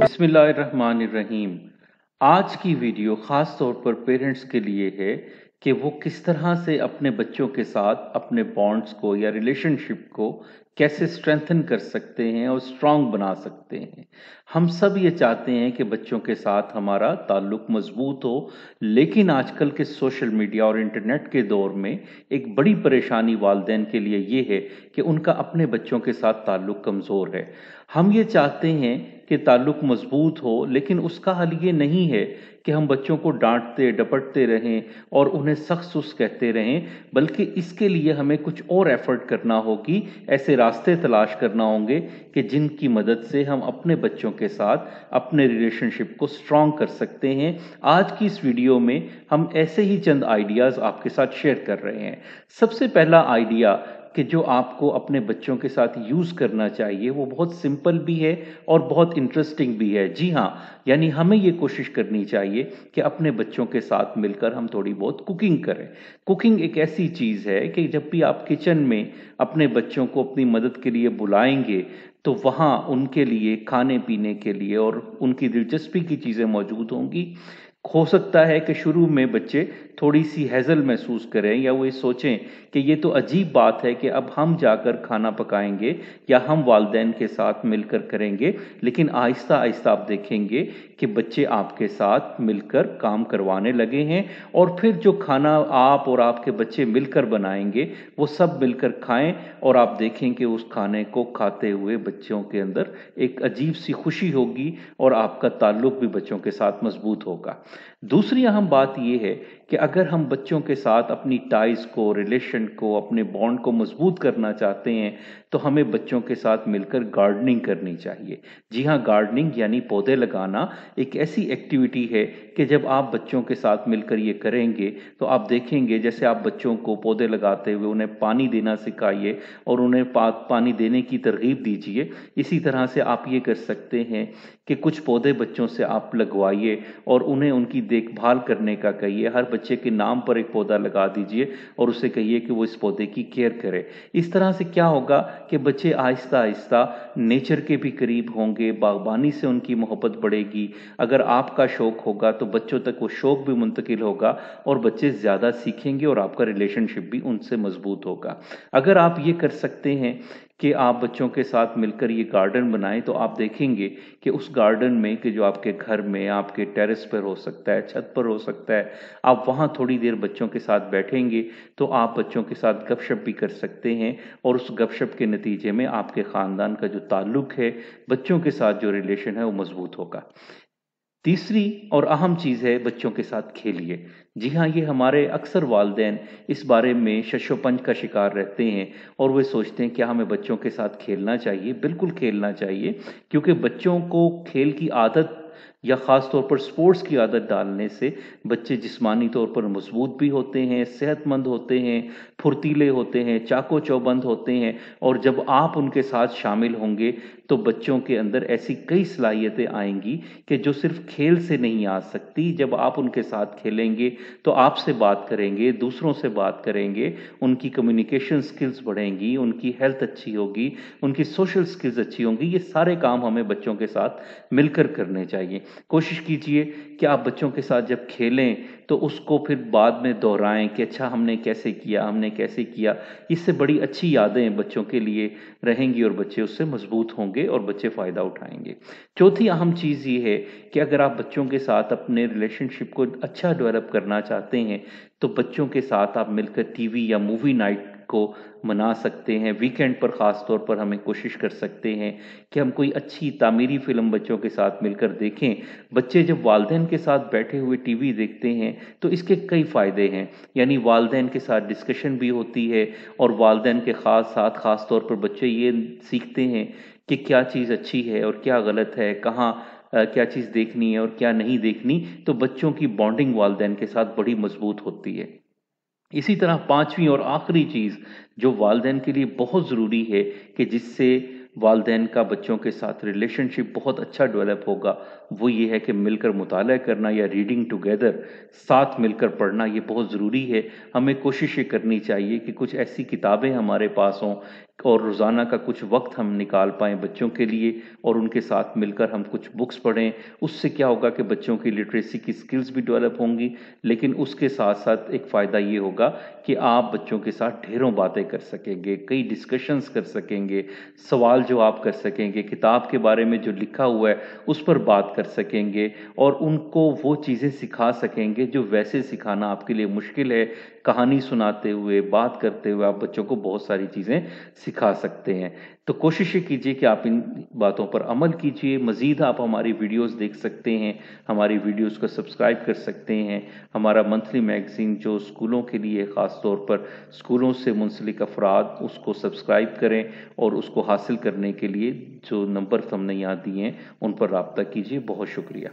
बिस्मिल्लाहिर्रहमानिर्रहीम। आज की वीडियो ख़ास तौर पर पेरेंट्स के लिए है कि वो किस तरह से अपने बच्चों के साथ अपने बॉन्ड्स को या रिलेशनशिप को कैसे स्ट्रेंथन कर सकते हैं और स्ट्रांग बना सकते हैं। हम सब ये चाहते हैं कि बच्चों के साथ हमारा ताल्लुक मजबूत हो, लेकिन आजकल के सोशल मीडिया और इंटरनेट के दौर में एक बड़ी परेशानी वालिदैन के लिए ये है कि उनका अपने बच्चों के साथ ताल्लुक कमज़ोर है। हम ये चाहते हैं कि ताल्लुक मजबूत हो, लेकिन उसका हल ये नहीं है कि हम बच्चों को डांटते डपटते रहें और उन्हें सख्त सुस्त कहते रहें, बल्कि इसके लिए हमें कुछ और एफर्ट करना होगी। ऐसे रास्ते तलाश करना होंगे कि जिनकी मदद से हम अपने बच्चों के साथ अपने रिलेशनशिप को स्ट्रांग कर सकते हैं। आज की इस वीडियो में हम ऐसे ही चंद आइडियाज़ आपके साथ शेयर कर रहे हैं। सबसे पहला आइडिया कि जो आपको अपने बच्चों के साथ यूज़ करना चाहिए वो बहुत सिंपल भी है और बहुत इंटरेस्टिंग भी है। जी हाँ, यानी हमें ये कोशिश करनी चाहिए कि अपने बच्चों के साथ मिलकर हम थोड़ी बहुत कुकिंग करें। कुकिंग एक ऐसी चीज़ है कि जब भी आप किचन में अपने बच्चों को अपनी मदद के लिए बुलाएंगे तो वहाँ उनके लिए खाने पीने के लिए और उनकी दिलचस्पी की चीज़ें मौजूद होंगी। हो सकता है कि शुरू में बच्चे थोड़ी सी हैज़ल महसूस करें या वो ये सोचें कि ये तो अजीब बात है कि अब हम जाकर खाना पकाएंगे या हम वालिदैन के साथ मिलकर करेंगे, लेकिन आहिस्ता आहिस्ता आप देखेंगे कि बच्चे आपके साथ मिलकर काम करवाने लगे हैं और फिर जो खाना आप और आपके बच्चे मिलकर बनाएंगे वो सब मिलकर खाएं और आप देखें कि उस खाने को खाते हुए बच्चों के अंदर एक अजीब सी खुशी होगी और आपका ताल्लुक भी बच्चों के साथ मजबूत होगा। दूसरी अहम बात यह है कि अगर हम बच्चों के साथ अपनी टाइज को, रिलेशन को, अपने बॉन्ड को मजबूत करना चाहते हैं तो हमें बच्चों के साथ मिलकर गार्डनिंग करनी चाहिए। जी हाँ, गार्डनिंग यानी पौधे लगाना एक ऐसी एक्टिविटी है कि जब आप बच्चों के साथ मिलकर ये करेंगे तो आप देखेंगे जैसे आप बच्चों को पौधे लगाते हुए उन्हें पानी देना सिखाइए और उन्हें पानी देने की तरगीब दीजिए। इसी तरह से आप ये कर सकते हैं कि कुछ पौधे बच्चों से आप लगवाइए और उन्हें उनकी देखभाल करने का कहिए। हर बच्चे के नाम पर एक पौधा लगा दीजिए और उसे कहिए कि वो इस पौधे की केयर करे। इस तरह से क्या होगा कि बच्चे आहिस्ता आहिस्ता नेचर के भी करीब होंगे, बागबानी से उनकी मोहब्बत बढ़ेगी। अगर आपका शौक होगा तो बच्चों तक वो शौक भी मुंतकिल होगा और बच्चे ज़्यादा सीखेंगे और आपका रिलेशनशिप भी उनसे मजबूत होगा। अगर आप ये कर सकते हैं कि आप बच्चों के साथ मिलकर ये गार्डन बनाएं तो आप देखेंगे कि उस गार्डन में कि जो आपके घर में, आपके टेरेस पर हो सकता है, छत पर हो सकता है, आप वहाँ थोड़ी देर बच्चों के साथ बैठेंगे तो आप बच्चों के साथ गपशप भी कर सकते हैं और उस गपशप के नतीजे में आपके ख़ानदान का जो ताल्लुक है, बच्चों के साथ जो रिलेशन है वो मजबूत होगा। तीसरी और अहम चीज़ है बच्चों के साथ खेलिए। जी हाँ, ये हमारे अक्सर वालिदैन इस बारे में शशोपंज का शिकार रहते हैं और वे सोचते हैं क्या हमें बच्चों के साथ खेलना चाहिए। बिल्कुल खेलना चाहिए, क्योंकि बच्चों को खेल की आदत या ख़ास तौर पर स्पोर्ट्स की आदत डालने से बच्चे जिस्मानी तौर पर मजबूत भी होते हैं, सेहतमंद होते हैं, फुर्तीले होते हैं, चाको चौबंद होते हैं। और जब आप उनके साथ शामिल होंगे तो बच्चों के अंदर ऐसी कई सलाहियतें आएंगी कि जो सिर्फ खेल से नहीं आ सकती। जब आप उनके साथ खेलेंगे तो आपसे बात करेंगे, दूसरों से बात करेंगे, उनकी कम्युनिकेशन स्किल्स बढ़ेंगी, उनकी हेल्थ अच्छी होगी, उनकी सोशल स्किल्स अच्छी होंगी। ये सारे काम हमें बच्चों के साथ मिलकर करने चाहिए। कोशिश कीजिए कि आप बच्चों के साथ जब खेलें तो उसको फिर बाद में दोहराएं कि अच्छा हमने कैसे किया, हमने कैसे किया। इससे बड़ी अच्छी यादें बच्चों के लिए रहेंगी और बच्चे उससे मजबूत होंगे और बच्चे फ़ायदा उठाएंगे। चौथी अहम चीज़ ये है कि अगर आप बच्चों के साथ अपने रिलेशनशिप को अच्छा डेवलप करना चाहते हैं तो बच्चों के साथ आप मिलकर टीवी या मूवी नाइट को मना सकते हैं। वीकेंड पर ख़ास तौर पर हमें कोशिश कर सकते हैं कि हम कोई अच्छी तामीरी फ़िल्म बच्चों के साथ मिलकर देखें। बच्चे जब वालिदैन के साथ बैठे हुए टीवी देखते हैं तो इसके कई फ़ायदे हैं, यानी वालिदैन के साथ डिस्कशन भी होती है और वालिदैन के ख़ास तौर पर बच्चे ये सीखते हैं कि क्या चीज़ अच्छी है और क्या गलत है, कहाँ क्या चीज़ देखनी है और क्या नहीं देखनी। तो बच्चों की बॉन्डिंग वालिदैन के साथ बड़ी मजबूत होती है। इसी तरह पांचवी और आखिरी चीज़ जो वालिदैन के लिए बहुत ज़रूरी है कि जिससे वालिदैन का बच्चों के साथ रिलेशनशिप बहुत अच्छा डेवलप होगा, वो ये है कि मिलकर मुताला करना या रीडिंग टुगेदर, साथ मिलकर पढ़ना, ये बहुत ज़रूरी है। हमें कोशिश ये करनी चाहिए कि कुछ ऐसी किताबें हमारे पास हों اور روزانہ کا کچھ وقت ہم نکال پائیں بچوں کے لیے اور ان کے ساتھ مل کر ہم کچھ بکس پڑھیں، اس سے کیا ہوگا کہ بچوں کی لٹریسی کی سکلز بھی ڈیولپ ہوں گی، لیکن اس کے ساتھ ساتھ ایک فائدہ یہ ہوگا کہ آپ بچوں کے ساتھ ڈھیروں باتیں کر سکیں گے، کئی ڈسکشنز کر سکیں گے، سوال جواب کر سکیں گے، کتاب کے بارے میں جو لکھا ہوا ہے اس پر بات کر سکیں گے اور ان کو وہ چیزیں سکھا سکیں گے جو ویسے سکھانا آپ کے لیے مشکل ہے۔ کہانی سناتے ہوئے، بات کرتے ہوئے آپ بچوں کو بہت ساری چیزیں سکھا سکتے ہیں۔ تو کوشش یہ کیجئے کہ آپ ان باتوں پر عمل کیجئے۔ مزید آپ ہماری ویڈیوز دیکھ سکتے ہیں، ہماری ویڈیوز کو سبسکرائب کر سکتے ہیں۔ ہمارا منتھلی میگزین جو اسکولوں کے لیے خاص طور پر اسکولوں سے منسلک افراد اس کو سبسکرائب کریں اور اس کو حاصل کرنے کے لیے جو نمبر ہم نے یہاں دیے ہیں ان پر رابطہ کیجئے۔ بہت شکریہ۔